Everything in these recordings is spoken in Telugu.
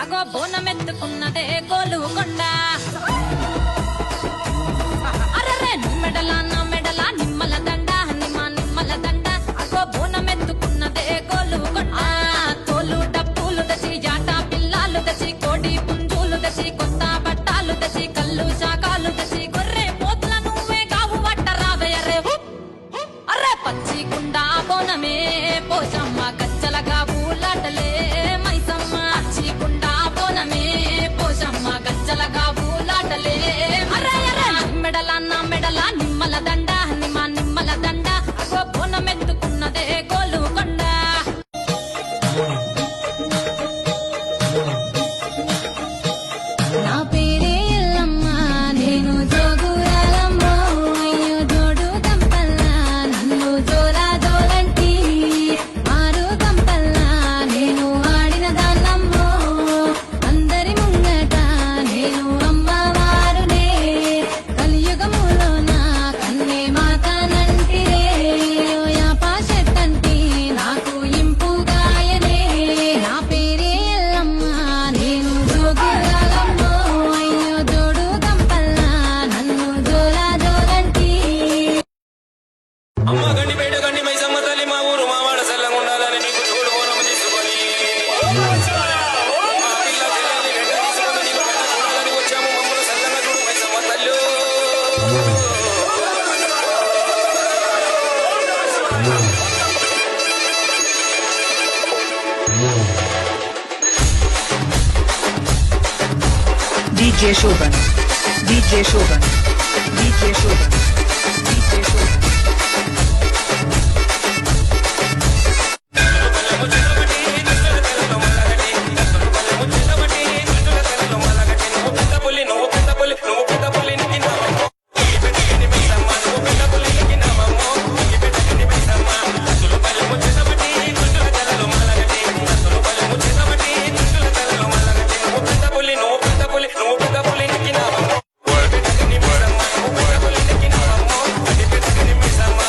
అగో బోనమెత్తుకున్నదే గోలుకొండ. అరరే మెడల నా మెడల నిమ్మల దండ నిమ్మల దండ అగో బోనమెత్తుకున్నదే గోలుకొండ. తోలు డప్పులు తెచ్చి జాట పిల్లాలు తెచ్చి కోడి పుంజులు తెచ్చి కొత్త బట్టాలు తెచ్చి కళ్ళు శాకాలు తెచ్చి గొర్రె పోతుల నువ్వే కావు పట్ట రావే. అరే అరే పచ్చి కుండ బోనమే పోషమ్మ గచ్చలగా ఊలాటలే మైసమ్మ. పచ్చి కుండ బోనమే పోషమ్మ గచ్చలగా ఊలాటలే. అరే అరే మెడల నా మెడల నిమ్మల దండ నిమ్మల దండ అగో బోనమెత్తుకున్నదే గోలుకొండ. నా పేరే ఎల్లమ్మ నేను జోగురాలమ్మో. అయ్యో జోడు గంపల్లా నన్ను జోలా జోలంటి ఆరు గంపల్లా నేను ఆడిన దాన్నమ్మో. అందరి ముంగట నేను అమ్మవారునే కలియుగములో నా కన్నే మాతానంటిరే. యాపా చెట్టంటి నాకు ఇంపుగాయనే. నా పేరే ఎల్లమ్మ నేను జోగురాలమ్మో. అయ్యో జోడు గంపల్లా నన్ను జోలా జోలంటి. అమ్మ గండి బయట గండి మైసమ్మ తల్లి మా ఊరు మా వాడ సల్లంగా ఉండాలని నీకు చూడు బోనము తీసుకొని మా పిల్ల పిల్లల్ని వెంట తీసుకొని నీకు కళ్ళ చూడాలని వచ్చాము. మమ్మల్ని సల్లంగా చూడు మైసమ్మ తల్లు. DJ Shoban, DJ Shoban, DJ Shoban, DJ Shoban. నువ్వు పెద్ద పులి నెక్కినావమ్మో. ఈ పెట్టని మైసమ్మ నువ్వు పెద్ద పులి నెక్కినావమ్మో. ఈ పెట్టని మైసమ్మ అసలు పల్లెము చేతబట్టి దుష్టుల తలలో మాలగట్టి. అసలు పల్లెము చేతబట్టి దుష్టుల తలలో మాలగట్టి. నువ్వు పెద్ద పులి నెక్కినావమ్మో. ఈ పెట్టని మైసమ్మ నువ్వు పెద్ద పులి నెక్కినావమ్మో. ఈ పెట్టని మైసమ్మ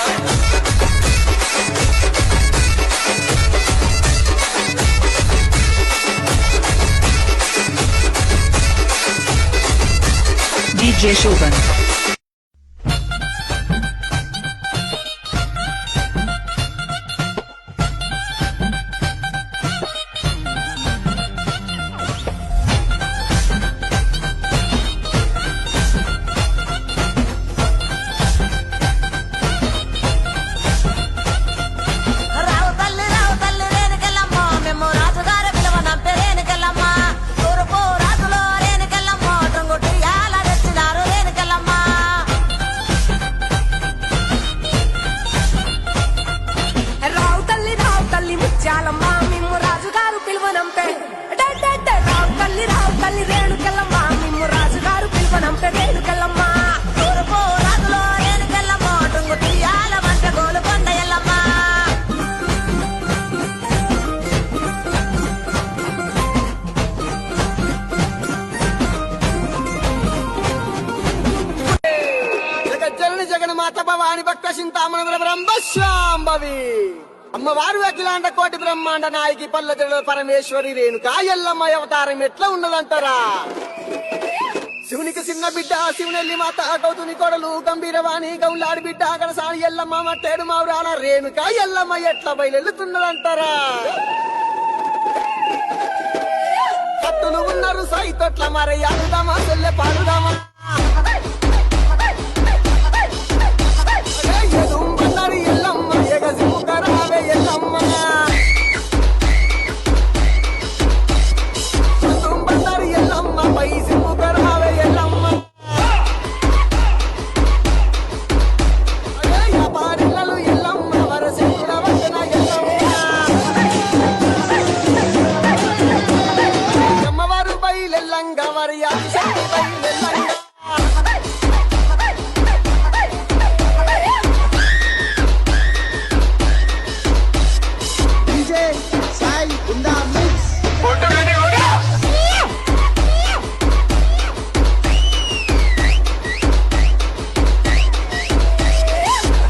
DJ Shoban. రావు తల్లి రేణుకెళ్ళమ్మ మేము రాజుగారి పిలవనంపే రేణుకెళ్ళమ్మ. తూర్పు రాజులో రేణుకెళ్ళమ్మ టొంగుటి యాల తెచ్చినారు రేణుకెళ్ళమ్మ. రావు తల్లి ముత్యాలమ్మ మిమ్ము రాజుగారు పిలువనంపే. రావు తల్లి రేణుకెళ్ళమ్మ మిమ్ము రాజుగారు పిలువనంపే రేణుకెళ్ళమ్మ. తూర్పు రాజులో రేణుకెళ్ళమ్మ టొంగుటి యాల వంట గోలుకొండ ఎల్లమ్మ. జగజ్జనని జగన్మాత భవాని భక్త చింతామణ బ్రహ్మశాంభవి అమ్మవారు అఖిలాండ కోటి బ్రహ్మాండ నాయకి పల్లె పరమేశ్వరి రేణుకా ఎల్లమ్మ అవతారం ఎట్లా ఉన్నదంటారా? శివునికి చిన్న బిడ్డ శివునెల్లి మాత గౌతుని కొడలు గంభీరవాణి గౌలాడి బిడ్డ గడసాని ఎల్లమ్మ మట్టేడు మావురాల రేణుకా ఎల్లమ్మ ఎట్లా బయలుతున్నదంటారా? కత్తులు ఉన్నారు సైతొట్ల మరి అడుదామా చెల్లె పాడుదామా? ఎదుంబన్నారు ఎల్లమ్మ ఎగసిముకరావే ఎల్లమ్మ. ఎదుంబన్నారు ఎల్లమ్మ పైసిముకరావే ఎల్లమ్మ. పారిల్లలు ఎల్లమ్మ వరసికుల వచన ఎల్లమ్మ. అమ్మవారు బయలెల్లంగ మరి ఆదిశక్తి బయలెల్లంగ.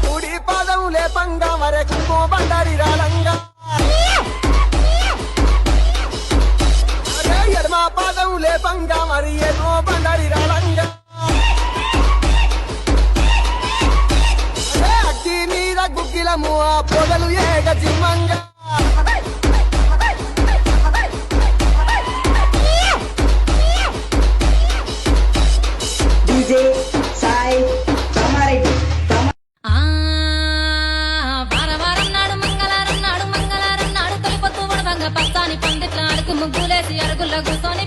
కుడి పాదం లేపంగా వరకు బండారి రాలంగా. ఎడమ లేపంగా మరి ఏదో బండరి రాలంగా అగ్గి మీద గుగ్గిలము ఆ పొగలు ఏగ జిమ్మంగా DJ Sai Kamaretti. ఆ వారం నాడు మంగళవారం నాడు తొలి పొద్దు ఉడవంగ పస్తాని పందిట్ల అడుగు ముగ్గులేసి అరుగుల్లో కూర్చొని